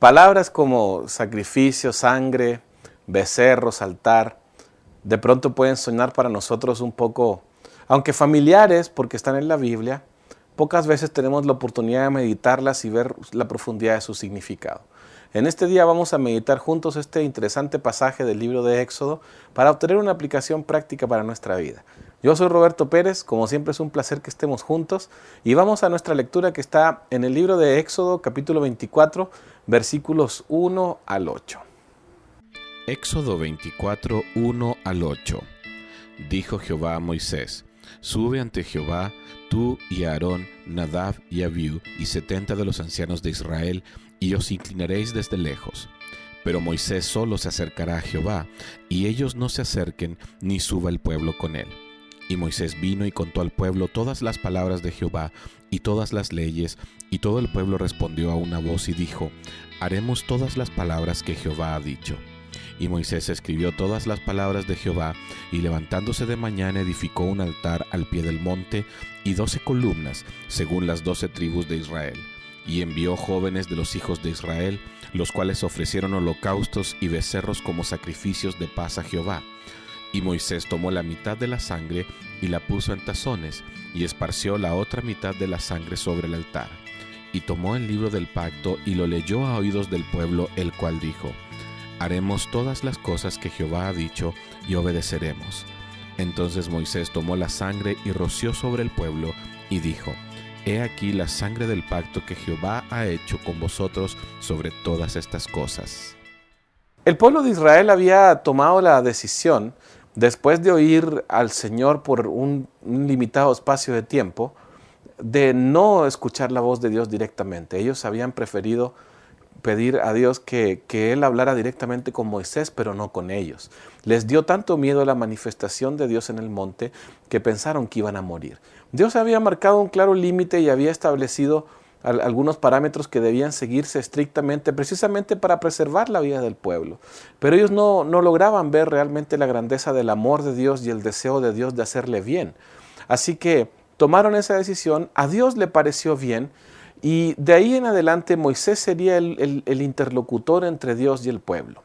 Palabras como sacrificio, sangre, becerros, altar, de pronto pueden sonar para nosotros un poco, aunque familiares porque están en la Biblia, pocas veces tenemos la oportunidad de meditarlas y ver la profundidad de su significado. En este día vamos a meditar juntos este interesante pasaje del libro de Éxodo para obtener una aplicación práctica para nuestra vida. Yo soy Roberto Pérez, como siempre es un placer que estemos juntos y vamos a nuestra lectura que está en el libro de Éxodo capítulo 24, versículos 1 al 8. Éxodo 24, 1 al 8. Dijo Jehová a Moisés: Sube ante Jehová, tú y Aarón, Nadab y Abiú, y 70 de los ancianos de Israel, y os inclinaréis desde lejos. Pero Moisés solo se acercará a Jehová, y ellos no se acerquen, ni suba el pueblo con él. Y Moisés vino y contó al pueblo todas las palabras de Jehová, y todas las leyes, y todo el pueblo respondió a una voz y dijo: Haremos todas las palabras que Jehová ha dicho. Y Moisés escribió todas las palabras de Jehová, y levantándose de mañana edificó un altar al pie del monte, y 12 columnas, según las 12 tribus de Israel. Y envió jóvenes de los hijos de Israel, los cuales ofrecieron holocaustos y becerros como sacrificios de paz a Jehová. Y Moisés tomó la mitad de la sangre y la puso en tazones, y esparció la otra mitad de la sangre sobre el altar. Y tomó el libro del pacto y lo leyó a oídos del pueblo, el cual dijo: Haremos todas las cosas que Jehová ha dicho y obedeceremos. Entonces Moisés tomó la sangre y roció sobre el pueblo y dijo: He aquí la sangre del pacto que Jehová ha hecho con vosotros sobre todas estas cosas. El pueblo de Israel había tomado la decisión, después de oír al Señor por un limitado espacio de tiempo, de no escuchar la voz de Dios directamente. Ellos habían preferido pedir a Dios que Él hablara directamente con Moisés, pero no con ellos. Les dio tanto miedo la manifestación de Dios en el monte que pensaron que iban a morir. Dios había marcado un claro límite y había establecido algunos parámetros que debían seguirse estrictamente, precisamente para preservar la vida del pueblo. Pero ellos no lograban ver realmente la grandeza del amor de Dios y el deseo de Dios de hacerle bien. Así que tomaron esa decisión, a Dios le pareció bien, y de ahí en adelante Moisés sería el interlocutor entre Dios y el pueblo.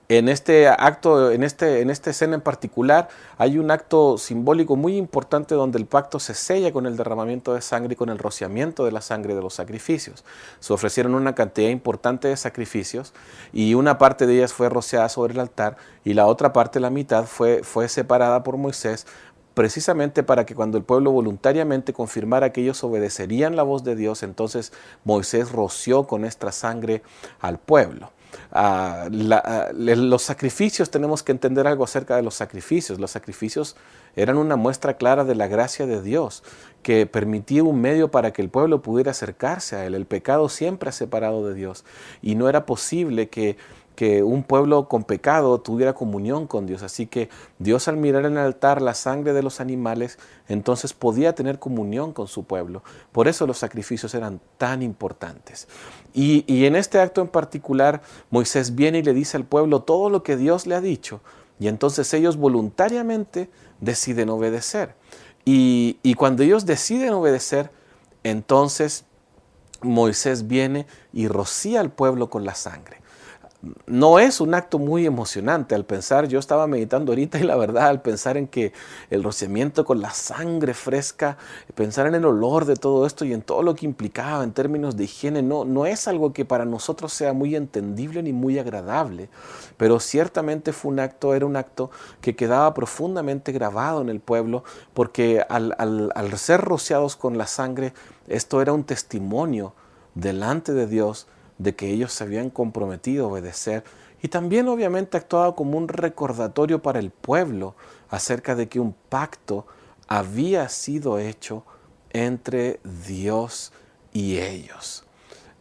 En este acto, en esta escena en particular, hay un acto simbólico muy importante donde el pacto se sella con el derramamiento de sangre y con el rociamiento de la sangre de los sacrificios. Se ofrecieron una cantidad importante de sacrificios y una parte de ellas fue rociada sobre el altar y la otra parte, la mitad, fue separada por Moisés, precisamente para que cuando el pueblo voluntariamente confirmara que ellos obedecerían la voz de Dios, entonces Moisés roció con esta sangre al pueblo. Los sacrificios, tenemos que entender algo acerca de los sacrificios. Los sacrificios eran una muestra clara de la gracia de Dios, que permitía un medio para que el pueblo pudiera acercarse a Él. El pecado siempre ha separado de Dios y no era posible que un pueblo con pecado tuviera comunión con Dios. Así que Dios, al mirar en el altar la sangre de los animales, entonces podía tener comunión con su pueblo. Por eso los sacrificios eran tan importantes. Y en este acto en particular, Moisés viene y le dice al pueblo todo lo que Dios le ha dicho. Y entonces ellos voluntariamente deciden obedecer. Y cuando ellos deciden obedecer, entonces Moisés viene y rocía al pueblo con la sangre. No es un acto muy emocionante al pensar, yo estaba meditando ahorita y la verdad al pensar en que el rociamiento con la sangre fresca, pensar en el olor de todo esto y en todo lo que implicaba en términos de higiene, no es algo que para nosotros sea muy entendible ni muy agradable, pero ciertamente era un acto que quedaba profundamente grabado en el pueblo porque al ser rociados con la sangre, esto era un testimonio delante de Dios de que ellos se habían comprometido a obedecer y también obviamente actuaba como un recordatorio para el pueblo acerca de que un pacto había sido hecho entre Dios y ellos.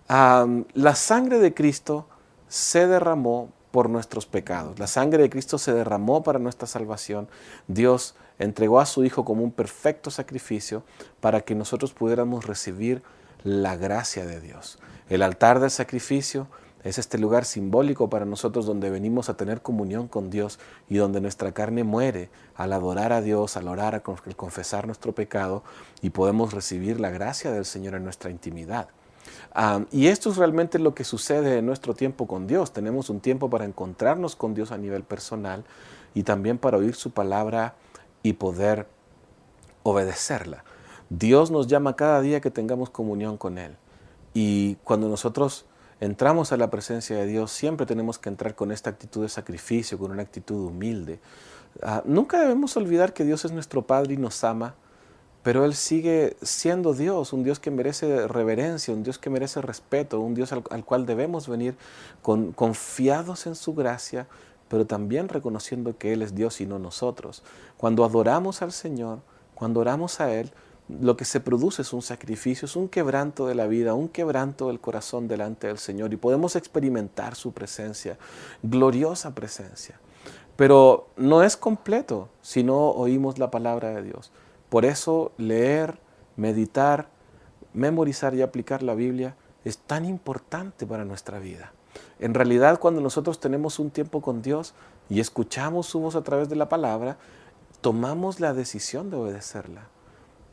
La sangre de Cristo se derramó por nuestros pecados. La sangre de Cristo se derramó para nuestra salvación. Dios entregó a su Hijo como un perfecto sacrificio para que nosotros pudiéramos recibir la gracia de Dios. El altar del sacrificio es este lugar simbólico para nosotros donde venimos a tener comunión con Dios y donde nuestra carne muere al adorar a Dios, al orar, al confesar nuestro pecado y podemos recibir la gracia del Señor en nuestra intimidad. Y esto es realmente lo que sucede en nuestro tiempo con Dios. Tenemos un tiempo para encontrarnos con Dios a nivel personal y también para oír su palabra y poder obedecerla. Dios nos llama cada día que tengamos comunión con Él. Y cuando nosotros entramos a la presencia de Dios, siempre tenemos que entrar con esta actitud de sacrificio, con una actitud humilde. Nunca debemos olvidar que Dios es nuestro Padre y nos ama, pero Él sigue siendo Dios, un Dios que merece reverencia, un Dios que merece respeto, un Dios al cual debemos venir confiados en su gracia, pero también reconociendo que Él es Dios y no nosotros. Cuando adoramos al Señor, cuando oramos a Él, lo que se produce es un sacrificio, es un quebranto de la vida, un quebranto del corazón delante del Señor y podemos experimentar su presencia, gloriosa presencia. Pero no es completo si no oímos la palabra de Dios. Por eso leer, meditar, memorizar y aplicar la Biblia es tan importante para nuestra vida. En realidad, cuando nosotros tenemos un tiempo con Dios y escuchamos su voz a través de la palabra, tomamos la decisión de obedecerla.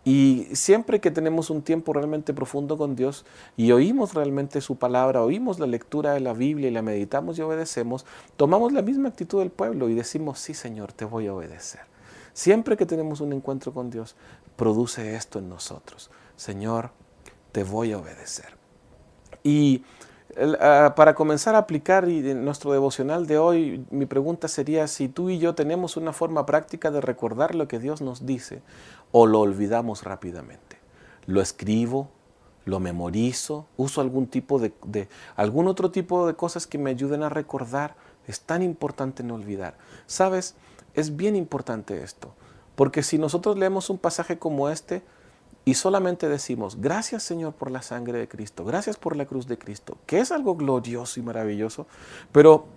Y siempre que tenemos un tiempo realmente profundo con Dios y oímos realmente su palabra, oímos la lectura de la Biblia y la meditamos y obedecemos, tomamos la misma actitud del pueblo y decimos, sí Señor, te voy a obedecer. Siempre que tenemos un encuentro con Dios, produce esto en nosotros. Señor, te voy a obedecer. Y para comenzar a aplicar en nuestro devocional de hoy, mi pregunta sería si tú y yo tenemos una forma práctica de recordar lo que Dios nos dice o lo olvidamos rápidamente. Lo escribo, lo memorizo, uso algún otro tipo de cosas que me ayuden a recordar. Es tan importante no olvidar. ¿Sabes? Es bien importante esto, porque si nosotros leemos un pasaje como este, y solamente decimos, gracias Señor por la sangre de Cristo, gracias por la cruz de Cristo, que es algo glorioso y maravilloso, pero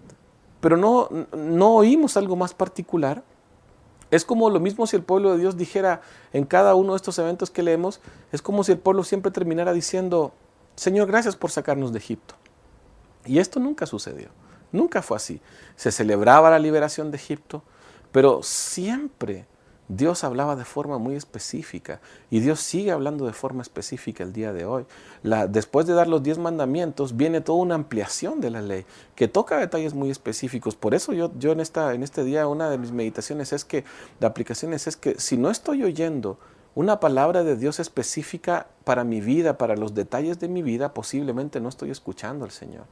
no oímos algo más particular. Es como lo mismo si el pueblo de Dios dijera en cada uno de estos eventos que leemos, es como si el pueblo siempre terminara diciendo, Señor, gracias por sacarnos de Egipto. Y esto nunca sucedió, nunca fue así. Se celebraba la liberación de Egipto, pero siempre Dios hablaba de forma muy específica y Dios sigue hablando de forma específica el día de hoy. Después de dar los 10 mandamientos viene toda una ampliación de la ley que toca detalles muy específicos. Por eso yo en este día una de mis meditaciones de aplicaciones es que si no estoy oyendo una palabra de Dios específica para mi vida, para los detalles de mi vida, posiblemente no estoy escuchando al Señor.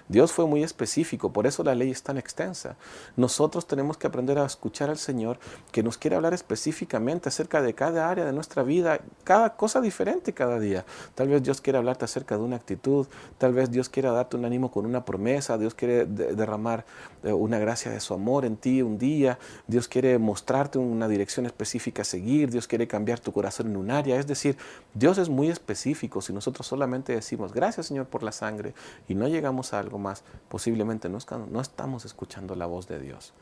Dios fue muy específico, por eso la ley es tan extensa. Nosotros tenemos que aprender a escuchar al Señor, que nos quiere hablar específicamente acerca de cada área de nuestra vida, cada cosa diferente cada día. Tal vez Dios quiere hablarte acerca de una actitud, tal vez Dios quiera darte un ánimo con una promesa, Dios quiere derramar una gracia de su amor en ti un día, Dios quiere mostrarte una dirección específica a seguir, Dios quiere cambiar tu corazón en un área. Es decir, Dios es muy específico. Si nosotros solamente decimos, gracias Señor por la sangre, y no llegamos a algo más, posiblemente no estamos escuchando la voz de Dios.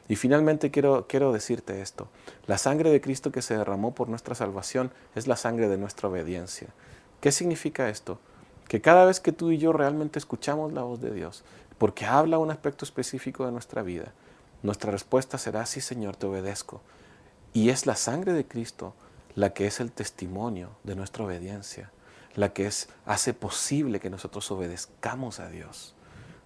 Y finalmente quiero decirte esto. La sangre de Cristo que se derramó por nuestra salvación es la sangre de nuestra obediencia. ¿Qué significa esto? Que cada vez que tú y yo realmente escuchamos la voz de Dios, porque habla un aspecto específico de nuestra vida, nuestra respuesta será, sí Señor, te obedezco. Y es la sangre de Cristo la que es el testimonio de nuestra obediencia, la que hace posible que nosotros obedezcamos a Dios.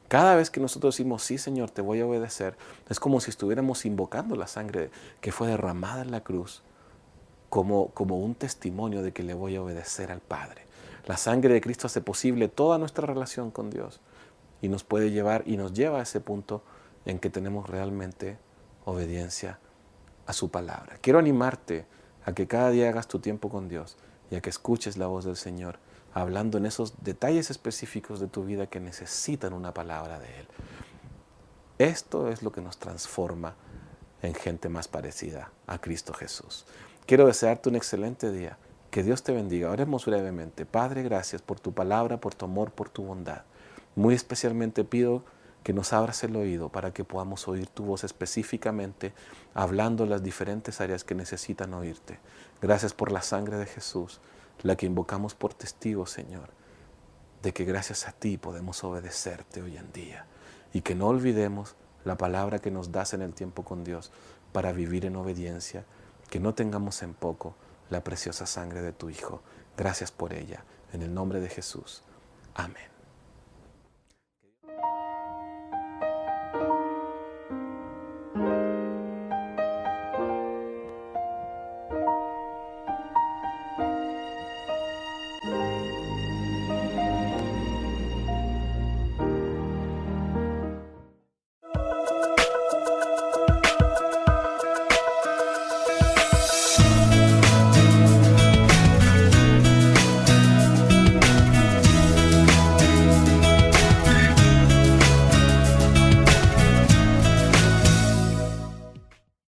Cada vez que nosotros decimos, sí Señor, te voy a obedecer, es como si estuviéramos invocando la sangre que fue derramada en la cruz como un testimonio de que le voy a obedecer al Padre. La sangre de Cristo hace posible toda nuestra relación con Dios y nos puede llevar y nos lleva a ese punto en que tenemos realmente obediencia a su palabra. Quiero animarte a que cada día hagas tu tiempo con Dios y a que escuches la voz del Señor hablando en esos detalles específicos de tu vida que necesitan una palabra de Él. Esto es lo que nos transforma en gente más parecida a Cristo Jesús. Quiero desearte un excelente día. Que Dios te bendiga. Oremos brevemente. Padre, gracias por tu palabra, por tu amor, por tu bondad. Muy especialmente pido que nos abras el oído para que podamos oír tu voz específicamente, hablando las diferentes áreas que necesitan oírte. Gracias por la sangre de Jesús, la que invocamos por testigo, Señor, de que gracias a ti podemos obedecerte hoy en día. Y que no olvidemos la palabra que nos das en el tiempo con Dios para vivir en obediencia, que no tengamos en poco la preciosa sangre de tu Hijo. Gracias por ella. En el nombre de Jesús. Amén.